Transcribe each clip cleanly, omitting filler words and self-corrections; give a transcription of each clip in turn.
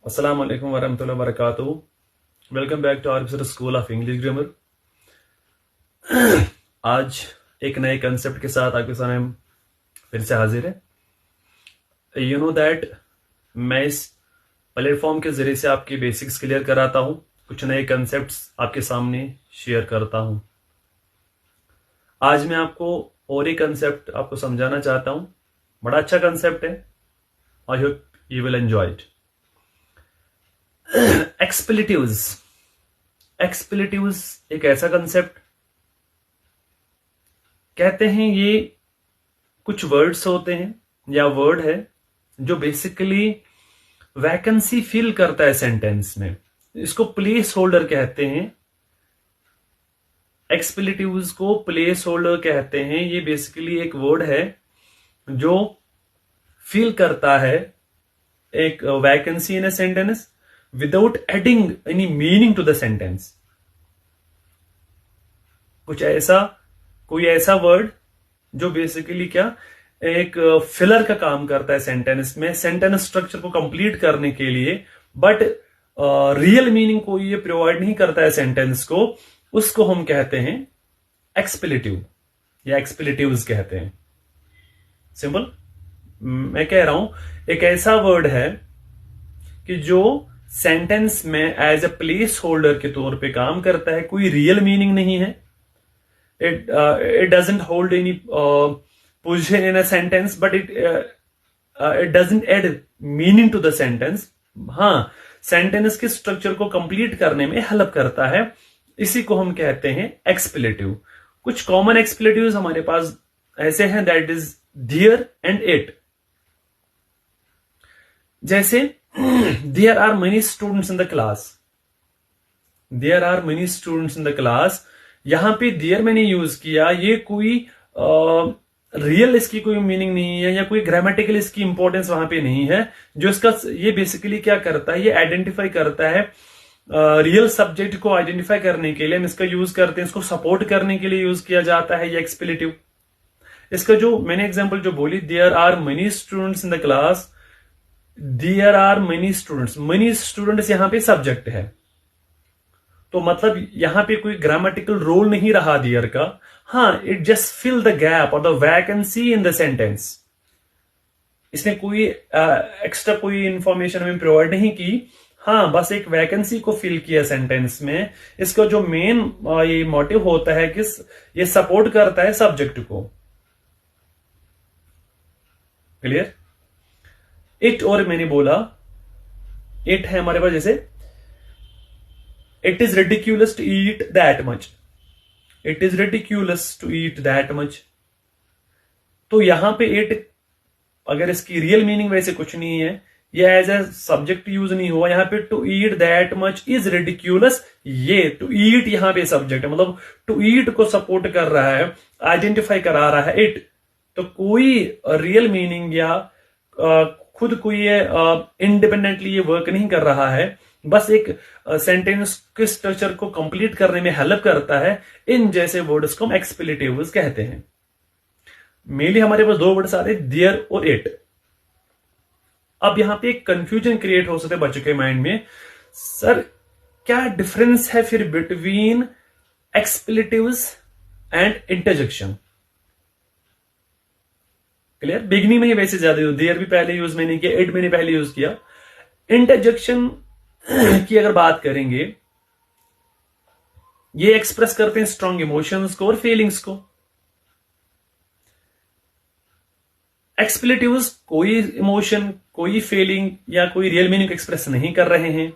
अस्सलाम वालेकुम वरहमतुल्लाहि वबरकातुहू। Welcome back to our school of English grammar. आज एक नए कंसेप्ट के साथ आपके सामने फिर से हाजिर है। यू नो दैट मैं इस प्लेटफॉर्म के जरिए से आपके बेसिक्स क्लियर कराता हूँ, कुछ नए कंसेप्ट्स आपके सामने शेयर करता हूँ। आज मैं आपको और एक कंसेप्ट आपको समझाना चाहता हूँ। बड़ा अच्छा कंसेप्ट है। I hope you will enjoy it. Expletives. Expletives एक ऐसा कंसेप्ट कहते हैं, ये कुछ वर्ड्स होते हैं या वर्ड है जो बेसिकली वैकेंसी फिल करता है सेंटेंस में। इसको प्लेस होल्डर कहते हैं। एक्सप्लेटिव्स को प्लेस होल्डर कहते हैं। ये बेसिकली एक वर्ड है जो फिल करता है एक vacancy in a sentence without adding any meaning to the sentence. कोई ऐसा वर्ड जो बेसिकली क्या एक फिलर का काम करता है सेंटेंस में, सेंटेंस स्ट्रक्चर को कंप्लीट करने के लिए, बट रियल मीनिंग को ये प्रोवाइड नहीं करता है सेंटेंस को। उसको हम कहते हैं एक्सप्लेटिव या एक्सप्लेटिव्स कहते हैं। सिंपल मैं कह रहा हूं एक ऐसा वर्ड है कि जो सेंटेंस में एज अ प्लेस होल्डर के तौर पे काम करता है। कोई रियल मीनिंग नहीं है। It doesn't hold any position in a sentence, but it doesn't add meaning to the sentence. हाँ, सेंटेंस के स्ट्रक्चर को कंप्लीट करने में हेल्प करता है। इसी को हम कहते हैं एक्सप्लेटिव। कुछ कॉमन एक्सप्लेटिव्स हमारे पास ऐसे हैं, that is there and it. जैसे there are many students in the class। there are many students in the class। यहां पे there मैंने यूज किया, ये कोई रियल इसकी कोई मीनिंग नहीं है या कोई ग्रामेटिकल इसकी इंपॉर्टेंस वहां पे नहीं है। जो इसका ये बेसिकली क्या करता है, ये आइडेंटिफाई करता है रियल सब्जेक्ट को आइडेंटिफाई करने के लिए हम इसका यूज करते हैं। इसको सपोर्ट करने के लिए यूज किया जाता है ये एक्सप्लेटिव। इसका जो मैंने एग्जाम्पल जो बोली, there are many students in the class, there are many students. Many students यहां पे सब्जेक्ट है, तो मतलब यहां पे कोई ग्रामेटिकल रोल नहीं रहा देयर का। हाँ, it just fill the gap और the vacancy in the sentence. इसने कोई एक्स्ट्रा कोई इंफॉर्मेशन हमें प्रोवाइड नहीं की। हाँ, बस एक वैकेंसी को फिल किया सेंटेंस में। इसका जो मेन ये मोटिव होता है कि ये सपोर्ट करता है सब्जेक्ट को। क्लियर? इट, और मैंने बोला इट है हमारे पास, जैसे it is ridiculous to eat that much. It is ridiculous to eat that much. तो यहां पे इट, अगर इसकी रियल मीनिंग वैसे कुछ नहीं है, ये एज ए सब्जेक्ट यूज नहीं हुआ यहां पे। To eat that much is ridiculous. ये टू ईट यहां पे सब्जेक्ट है, मतलब टू ईट को सपोर्ट कर रहा है, आइडेंटिफाई करा रहा है इट। तो कोई रियल मीनिंग या खुद कोई ये इंडिपेंडेंटली ये वर्क नहीं कर रहा है, बस एक सेंटेंस के स्ट्रक्चर को कंप्लीट करने में हेल्प करता है। इन जैसे वर्ड्स को हम एक्सप्लेटिव्स कहते हैं। मेनली हमारे पास दो वर्ड्स आते हैं, देयर और इट। अब यहां पे एक कंफ्यूजन क्रिएट हो सकता है बच्चों के माइंड में, सर क्या डिफरेंस है फिर between expletives and interjection? Clear? Beginning में ही वैसे ज्यादा यूज, देयर भी पहले यूज मैंने किया, इट मैंने पहले यूज किया। इंटरजेक्शन की अगर बात करेंगे, ये एक्सप्रेस करते हैं स्ट्रॉन्ग इमोशंस को और फीलिंग्स को। एक्सप्लेटिव्स कोई इमोशन, कोई फीलिंग या कोई रियल मीनिंग एक्सप्रेस नहीं कर रहे हैं।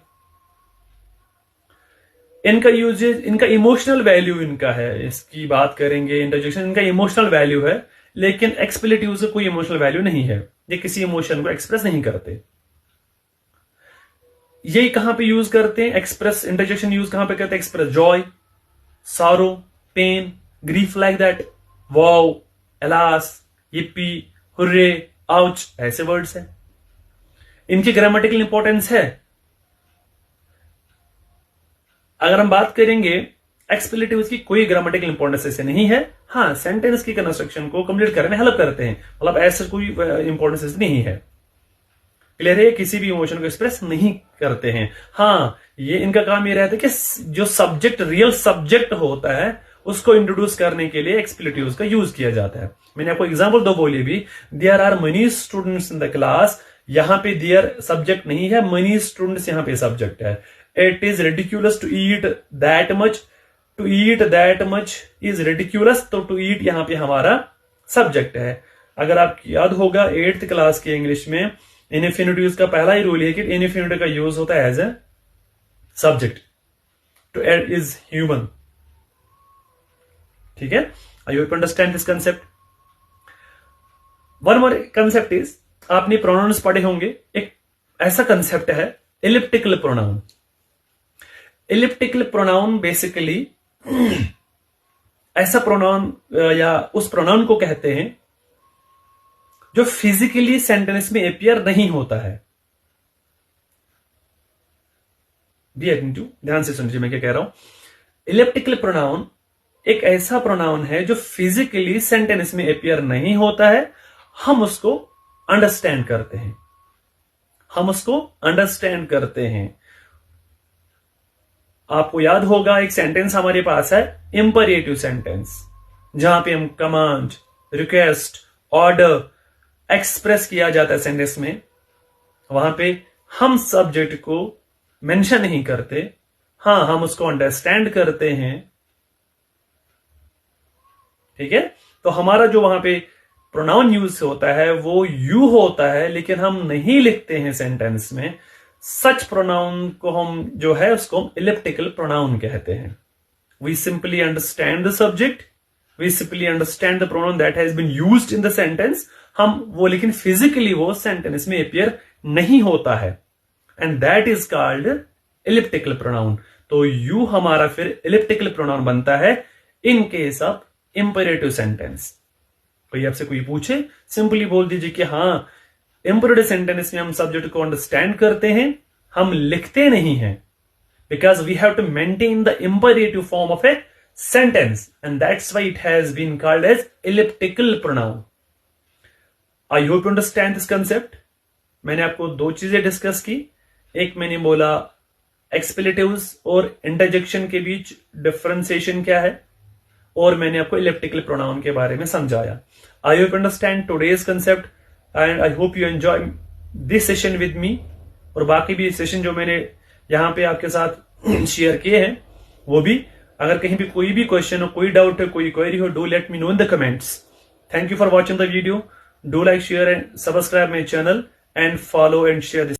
इनका यूजेज, इनका इमोशनल वैल्यू इनका है। इसकी बात करेंगे इंटरजेक्शन, इनका इमोशनल वैल्यू है, लेकिन एक्सप्लेटिव से कोई इमोशनल वैल्यू नहीं है। ये किसी इमोशन को एक्सप्रेस नहीं करते। ये कहां पे यूज करते हैं एक्सप्रेस? इंटरजेक्शन यूज कहां पे करते हैं? Express joy, sorrow, pain, grief, like that, wow, alas, yippee, hurray, ouch, ऐसे वर्ड्स हैं। इनकी ग्रामेटिकल इंपॉर्टेंस है। अगर हम बात करेंगे एक्सप्लेटिव्स की, कोई ग्रामेटिकल इंपॉर्टेंस ऐसे नहीं है। हाँ, सेंटेंस की कंस्ट्रक्शन को कंप्लीट करने में हेल्प करते हैं, मतलब ऐसा कोई इंपॉर्टेंस नहीं है। क्लियर है? किसी भी इमोशन को एक्सप्रेस नहीं करते हैं। हाँ, ये इनका काम ये रहता है कि जो सब्जेक्ट, रियल सब्जेक्ट होता है, उसको इंट्रोड्यूस करने के लिए एक्सप्लेटिव्स का यूज किया जाता है। मैंने आपको एग्जांपल दो बोली भी, there are many students in the class, यहां पे देयर सब्जेक्ट नहीं है, मनी स्टूडेंट्स यहां पे सब्जेक्ट है। It is ridiculous to eat that much, to eat that much is ridiculous, तो टू ईट यहां पे हमारा सब्जेक्ट है। अगर आपको याद होगा 8th क्लास के इंग्लिश में इनफिनिटिव्स का पहला ही रूल है कि इनफिनिटिव का यूज होता है as a subject, to err is human. ठीक है? I hope understand this concept. One more concept is, आपने प्रोनाउंस पढ़े होंगे, एक ऐसा कंसेप्ट है elliptical pronoun. Elliptical pronoun basically ऐसा प्रोनाउन या उस प्रोनाउन को कहते हैं जो फिजिकली सेंटेंस में अपियर नहीं होता है। ध्यान से सुनिए मैं क्या कह रहा हूं। एलिप्टिकल प्रोनाउन एक ऐसा प्रोनाउन है जो फिजिकली सेंटेंस में अपियर नहीं होता है, हम उसको अंडरस्टैंड करते हैं, हम उसको अंडरस्टैंड करते हैं। आपको याद होगा एक सेंटेंस हमारे पास है इंपरेटिव सेंटेंस, जहां पे हम कमांड, रिक्वेस्ट, ऑर्डर एक्सप्रेस किया जाता है सेंटेंस में। वहां पे हम सब्जेक्ट को मेंशन नहीं करते, हाँ हम उसको अंडरस्टैंड करते हैं। ठीक है? तो हमारा जो वहां पे प्रोनाउन यूज होता है वो यू होता है, लेकिन हम नहीं लिखते हैं सेंटेंस में। सच प्रोनाउन को हम जो है उसको हम इलिप्टिकल प्रोनाउन कहते हैं। We simply understand the subject, we simply understand the pronoun that has been used in the sentence, हम वो लेकिन फिजिकली वो सेंटेंस में अपियर नहीं होता है, and that is called elliptical pronoun. तो यू हमारा फिर इलिप्टिकल प्रोनाउन बनता है in case of imperative sentence. कोई आपसे कोई पूछे, सिंपली बोल दीजिए कि हाँ इंपरेटिव सेंटेंस में हम सब्जेक्ट को अंडरस्टैंड करते हैं, हम लिखते नहीं हैं, because we have to maintain the imperative form of a sentence, and that's why it has been called as elliptical pronoun. I hope you understand this concept. मैंने आपको दो चीजें डिस्कस की, एक मैंने बोला एक्सप्लेटिव्स और इंटरजेक्शन के बीच डिफरेंशिएशन क्या है, और मैंने आपको इलिप्टिकल प्रोनाउन के बारे में समझाया। आई hope understand today's concept and I hope you enjoy this session with me. और बाकी भी सेशन जो मैंने यहां पे आपके साथ शेयर किए हैं वो भी, अगर कहीं भी कोई भी क्वेश्चन हो, कोई डाउट है, कोई क्वेरी हो, do let me know in the comments. Thank you for watching the video. Do like, share and subscribe my channel and follow and share this.